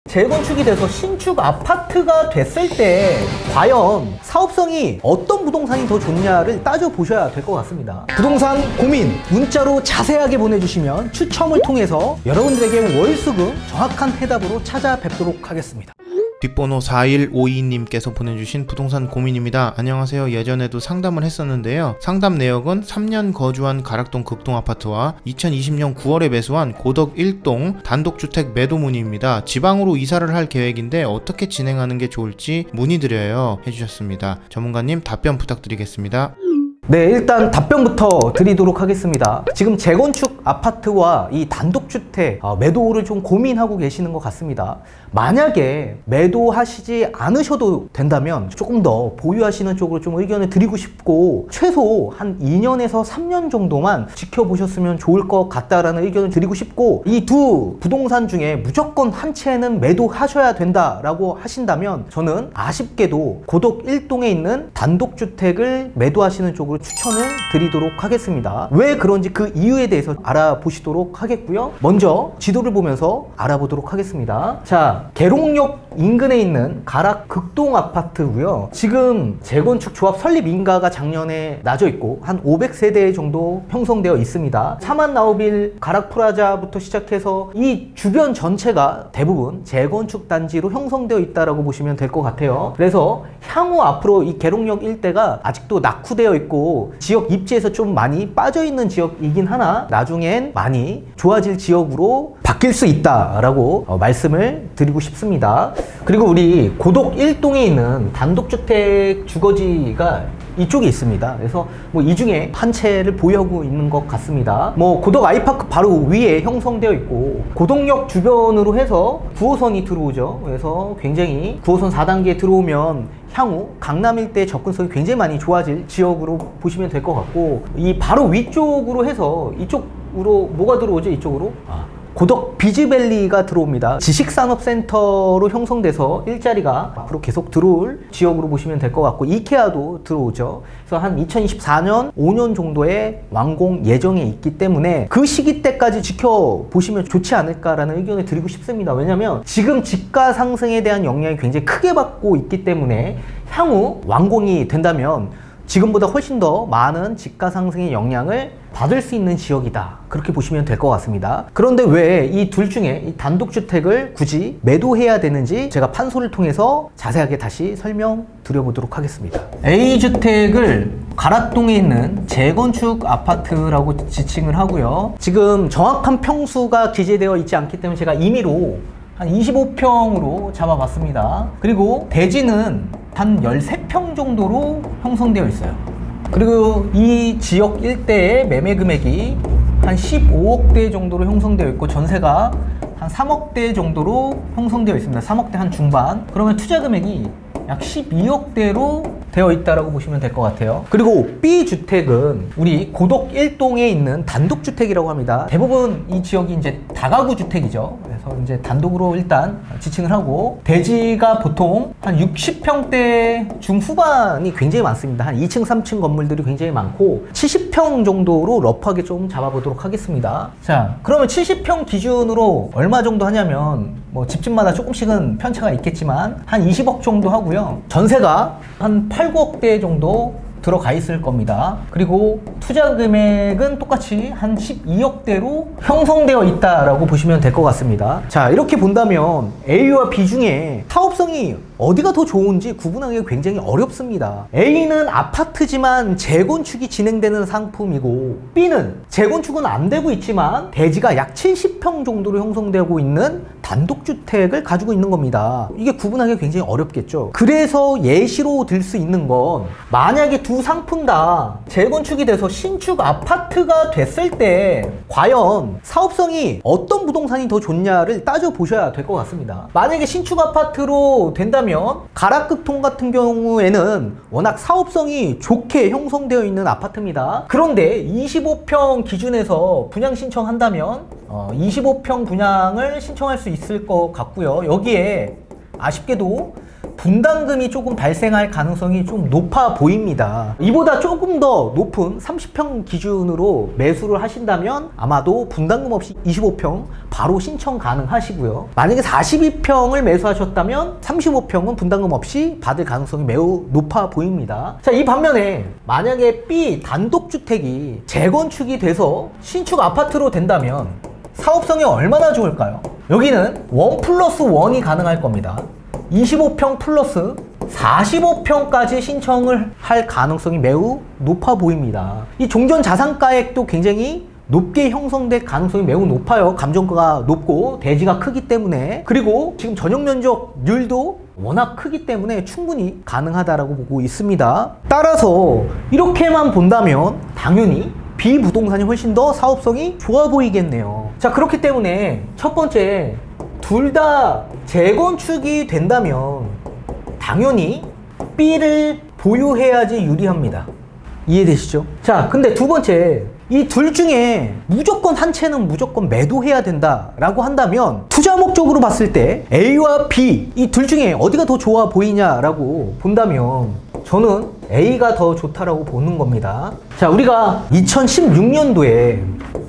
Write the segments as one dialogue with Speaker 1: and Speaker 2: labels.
Speaker 1: 재건축이 돼서 신축 아파트가 됐을 때 과연 사업성이 어떤 부동산이 더 좋냐를 따져보셔야 될 것 같습니다. 부동산 고민 문자로 자세하게 보내주시면 추첨을 통해서 여러분들에게 월수금 정확한 해답으로 찾아뵙도록 하겠습니다.
Speaker 2: 뒷번호 4152님께서 보내주신 부동산 고민입니다. 안녕하세요. 예전에도 상담을 했었는데요. 상담 내역은 3년 거주한 가락동 극동아파트와 2020년 9월에 매수한 고덕 1동 단독주택 매도 문의입니다. 지방으로 이사를 할 계획인데 어떻게 진행하는 게 좋을지 문의드려요 해주셨습니다. 전문가님 답변 부탁드리겠습니다.
Speaker 1: 네, 일단 답변부터 드리도록 하겠습니다. 지금 재건축 아파트와 이 단독주택 매도를 좀 고민하고 계시는 것 같습니다. 만약에 매도하시지 않으셔도 된다면 조금 더 보유하시는 쪽으로 좀 의견을 드리고 싶고, 최소 한 2년에서 3년 정도만 지켜보셨으면 좋을 것 같다라는 의견을 드리고 싶고, 이 두 부동산 중에 무조건 한 채는 매도하셔야 된다라고 하신다면 저는 아쉽게도 고덕 1동에 있는 단독주택을 매도하시는 쪽으로 추천을 드리도록 하겠습니다. 왜 그런지 그 이유에 대해서 알아보시도록 하겠고요. 먼저 지도를 보면서 알아보도록 하겠습니다. 자, 계룡역 인근에 있는 가락 극동 아파트고요. 지금 재건축 조합 설립 인가가 작년에 나져 있고 한 500세대 정도 형성되어 있습니다. 사만나우빌 가락 프라자부터 시작해서 이 주변 전체가 대부분 재건축 단지로 형성되어 있다라고 보시면 될 것 같아요. 그래서 향후 앞으로 이 계룡역 일대가 아직도 낙후되어 있고 지역 입지에서 좀 많이 빠져있는 지역이긴 하나 나중엔 많이 좋아질 지역으로 바뀔 수 있다라고 말씀을 드리고 싶습니다. 그리고 우리 고덕 1동에 있는 단독주택 주거지가 이쪽에 있습니다. 그래서 뭐 이 중에 한 채를 보유하고 있는 것 같습니다. 뭐 고덕 아이파크 바로 위에 형성되어 있고 고덕역 주변으로 해서 9호선이 들어오죠. 그래서 굉장히 9호선 4단계에 들어오면 향후 강남 일대 접근성이 굉장히 많이 좋아질 지역으로 보시면 될 것 같고, 이 바로 위쪽으로 해서 이쪽으로 뭐가 들어오죠? 이쪽으로? 고덕 비즈밸리가 들어옵니다. 지식산업센터로 형성돼서 일자리가 앞으로 계속 들어올 지역으로 보시면 될 것 같고, 이케아도 들어오죠. 그래서 한 2024년 5년 정도에 완공 예정에 있기 때문에 그 시기 때까지 지켜보시면 좋지 않을까라는 의견을 드리고 싶습니다. 왜냐하면 지금 집가 상승에 대한 영향이 굉장히 크게 받고 있기 때문에 향후 완공이 된다면 지금보다 훨씬 더 많은 집가 상승의 영향을 받을 수 있는 지역이다, 그렇게 보시면 될 것 같습니다. 그런데 왜 이 둘 중에 이 단독주택을 굳이 매도해야 되는지 제가 판소를 통해서 자세하게 다시 설명드려보도록 하겠습니다. A주택을 가락동에 있는 재건축 아파트라고 지칭을 하고요. 지금 정확한 평수가 기재되어 있지 않기 때문에 제가 임의로 한 25평으로 잡아봤습니다. 그리고 대지는 한 13평 정도로 형성되어 있어요. 그리고 이 지역 일대의 매매 금액이 한 15억대 정도로 형성되어 있고 전세가 한 3억대 정도로 형성되어 있습니다. 3억대 한 중반. 그러면 투자 금액이 약 12억대로 되어 있다라고 보시면 될 것 같아요. 그리고 B주택은 우리 고덕 1동에 있는 단독주택이라고 합니다. 대부분 이 지역이 이제 다가구 주택이죠. 그래서 이제 단독으로 일단 지칭을 하고, 대지가 보통 한 60평대 중후반이 굉장히 많습니다. 한 2층, 3층 건물들이 굉장히 많고 70평 정도로 러프하게 좀 잡아보도록 하겠습니다. 자, 그러면 70평 기준으로 얼마 정도 하냐면 뭐 집집마다 조금씩은 편차가 있겠지만 한 20억 정도 하고요. 전세가 한 8, 9억대 정도 들어가 있을 겁니다. 그리고 투자 금액은 똑같이 한 12억대로 형성되어 있다라고 보시면 될 것 같습니다. 자, 이렇게 본다면 A와 B 중에 사업성이 어디가 더 좋은지 구분하기가 굉장히 어렵습니다. A는 아파트지만 재건축이 진행되는 상품이고, B는 재건축은 안 되고 있지만 대지가 약 70평 정도로 형성되고 있는 단독주택을 가지고 있는 겁니다. 이게 구분하기가 굉장히 어렵겠죠. 그래서 예시로 들 수 있는 건, 만약에 두 상품 다 재건축이 돼서 신축 아파트가 됐을 때 과연 사업성이 어떤 부동산이 더 좋냐를 따져보셔야 될 것 같습니다. 만약에 신축 아파트로 된다면 가락극동 같은 경우에는 워낙 사업성이 좋게 형성되어 있는 아파트입니다. 그런데 25평 기준에서 분양 신청한다면 25평 분양을 신청할 수 있을 것 같고요. 여기에 아쉽게도 분담금이 조금 발생할 가능성이 좀 높아 보입니다. 이보다 조금 더 높은 30평 기준으로 매수를 하신다면 아마도 분담금 없이 25평 바로 신청 가능하시고요. 만약에 42평을 매수하셨다면 35평은 분담금 없이 받을 가능성이 매우 높아 보입니다. 자, 이 반면에 만약에 B 단독주택이 재건축이 돼서 신축 아파트로 된다면 사업성이 얼마나 좋을까요? 여기는 1+1이 가능할 겁니다. 25평 플러스 45평까지 신청을 할 가능성이 매우 높아 보입니다. 이 종전 자산가액도 굉장히 높게 형성될 가능성이 매우 높아요. 감정가가 높고 대지가 크기 때문에, 그리고 지금 전용 면적률도 워낙 크기 때문에 충분히 가능하다라고 보고 있습니다. 따라서 이렇게만 본다면 당연히 B 부동산이 훨씬 더 사업성이 좋아 보이겠네요. 자, 그렇기 때문에 첫 번째, 둘 다 재건축이 된다면 당연히 B를 보유해야지 유리합니다. 이해되시죠? 자, 근데 두 번째, 이 둘 중에 무조건 한 채는 무조건 매도해야 된다라고 한다면 투자 목적으로 봤을 때 A와 B 이 둘 중에 어디가 더 좋아 보이냐라고 본다면 저는 A가 더 좋다라고 보는 겁니다. 자, 우리가 2016년도에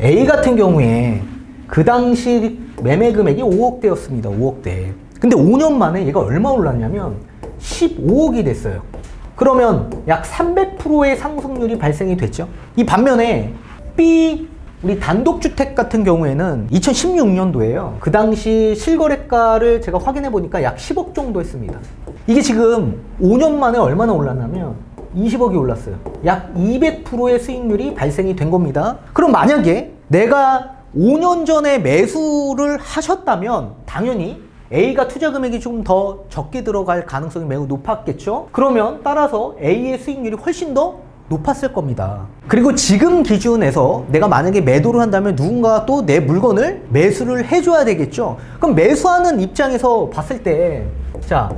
Speaker 1: A 같은 경우에 그 당시 매매 금액이 5억대였습니다. 5억대. 근데 5년 만에 얘가 얼마 올랐냐면 15억이 됐어요. 그러면 약 300%의 상승률이 발생이 됐죠. 이 반면에 B 우리 단독주택 같은 경우에는 2016년도에요. 그 당시 실거래가를 제가 확인해 보니까 약 10억 정도 했습니다. 이게 지금 5년 만에 얼마나 올랐냐면 20억이 올랐어요. 약 200%의 수익률이 발생이 된 겁니다. 그럼 만약에 내가 5년 전에 매수를 하셨다면 당연히 A가 투자 금액이 좀 더 적게 들어갈 가능성이 매우 높았겠죠? 그러면 따라서 A의 수익률이 훨씬 더 높았을 겁니다. 그리고 지금 기준에서 내가 만약에 매도를 한다면 누군가 또 내 물건을 매수를 해줘야 되겠죠? 그럼 매수하는 입장에서 봤을 때, 자,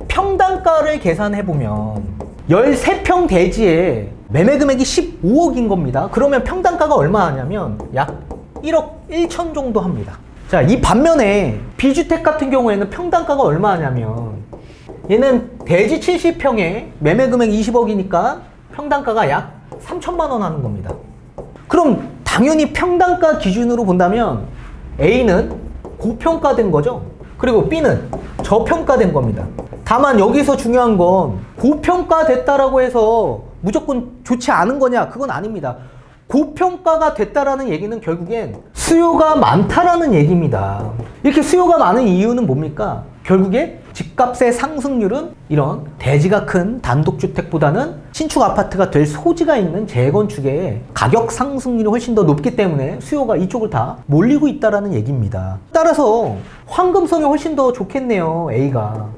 Speaker 1: 평당가를 계산해보면 13평 대지에 매매 금액이 15억인 겁니다. 그러면 평당가가 얼마 하냐면 약 1억 1천 정도 합니다. 자, 이 반면에 B주택 같은 경우에는 평당가가 얼마 하냐면 얘는 대지 70평에 매매 금액 20억이니까 평당가가 약 3천만 원 하는 겁니다. 그럼 당연히 평당가 기준으로 본다면 A는 고평가된 거죠. 그리고 B는 저평가된 겁니다. 다만 여기서 중요한 건 고평가됐다라고 해서 무조건 좋지 않은 거냐? 그건 아닙니다. 고평가가 됐다라는 얘기는 결국엔 수요가 많다라는 얘기입니다. 이렇게 수요가 많은 이유는 뭡니까? 결국에 집값의 상승률은 이런 대지가 큰 단독주택보다는 신축 아파트가 될 소지가 있는 재건축의 가격 상승률이 훨씬 더 높기 때문에 수요가 이쪽을 다 몰리고 있다라는 얘기입니다. 따라서 황금성이 훨씬 더 좋겠네요, A가.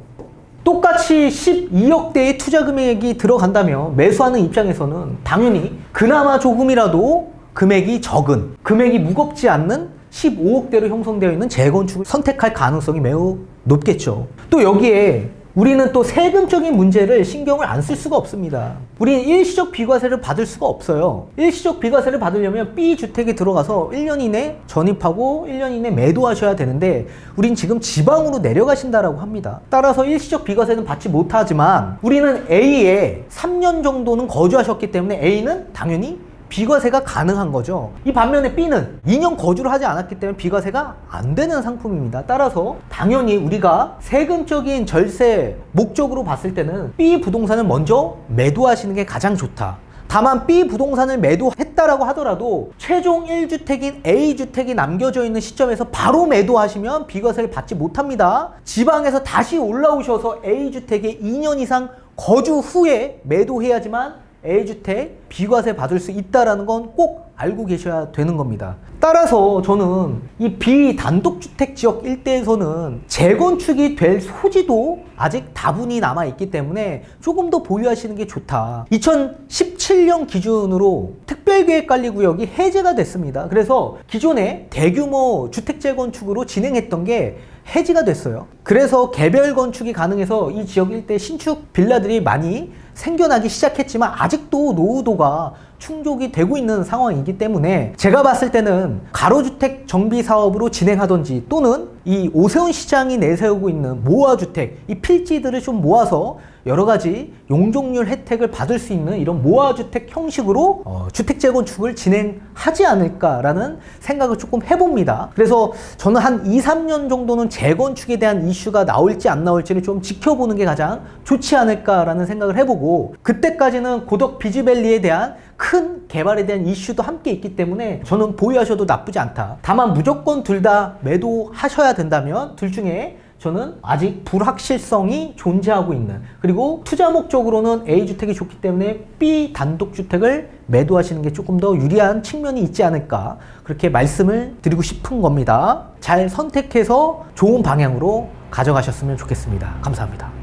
Speaker 1: 똑같이 12억대의 투자 금액이 들어간다면 매수하는 입장에서는 당연히 그나마 조금이라도 금액이 적은, 금액이 무겁지 않는 15억대로 형성되어 있는 재건축을 선택할 가능성이 매우 높겠죠. 또 여기에 우리는 또 세금적인 문제를 신경을 안 쓸 수가 없습니다. 우리는 일시적 비과세를 받을 수가 없어요. 일시적 비과세를 받으려면 B주택에 들어가서 1년 이내 전입하고 1년 이내 매도하셔야 되는데 우린 지금 지방으로 내려가신다라고 합니다. 따라서 일시적 비과세는 받지 못하지만 우리는 A에 3년 정도는 거주하셨기 때문에 A는 당연히 비과세가 가능한 거죠. 이 반면에 B는 2년 거주를 하지 않았기 때문에 비과세가 안 되는 상품입니다. 따라서 당연히 우리가 세금적인 절세 목적으로 봤을 때는 B 부동산을 먼저 매도하시는 게 가장 좋다. 다만 B 부동산을 매도했다라고 하더라도 최종 1주택인 A주택이 남겨져 있는 시점에서 바로 매도하시면 비과세를 받지 못합니다. 지방에서 다시 올라오셔서 A주택에 2년 이상 거주 후에 매도해야지만 A주택 비과세 받을 수 있다는 건 꼭 알고 계셔야 되는 겁니다. 따라서 저는 이 비단독주택 지역 일대에서는 재건축이 될 소지도 아직 다분히 남아있기 때문에 조금 더 보유하시는 게 좋다. 2017년 기준으로 특별계획관리구역이 해제가 됐습니다. 그래서 기존에 대규모 주택 재건축으로 진행했던 게 해지가 됐어요. 그래서 개별 건축이 가능해서 이 지역 일대 신축 빌라들이 많이 생겨나기 시작했지만 아직도 노후도가 충족이 되고 있는 상황이기 때문에 제가 봤을 때는 가로주택 정비 사업으로 진행하던지 또는 이 오세훈 시장이 내세우고 있는 모아주택, 이 필지들을 좀 모아서 여러 가지 용적률 혜택을 받을 수 있는 이런 모아주택 형식으로 주택 재건축을 진행하지 않을까라는 생각을 조금 해봅니다. 그래서 저는 한 2, 3년 정도는 재건축에 대한 이슈가 나올지 안 나올지를 좀 지켜보는 게 가장 좋지 않을까라는 생각을 해보고, 그때까지는 고덕 비즈밸리에 대한 큰 개발에 대한 이슈도 함께 있기 때문에 저는 보유하셔도 나쁘지 않다. 다만 무조건 둘 다 매도하셔야 된다면 둘 중에 저는 아직 불확실성이 존재하고 있는, 그리고 투자 목적으로는 A주택이 좋기 때문에 B 단독주택을 매도하시는 게 조금 더 유리한 측면이 있지 않을까, 그렇게 말씀을 드리고 싶은 겁니다. 잘 선택해서 좋은 방향으로 가져가셨으면 좋겠습니다. 감사합니다.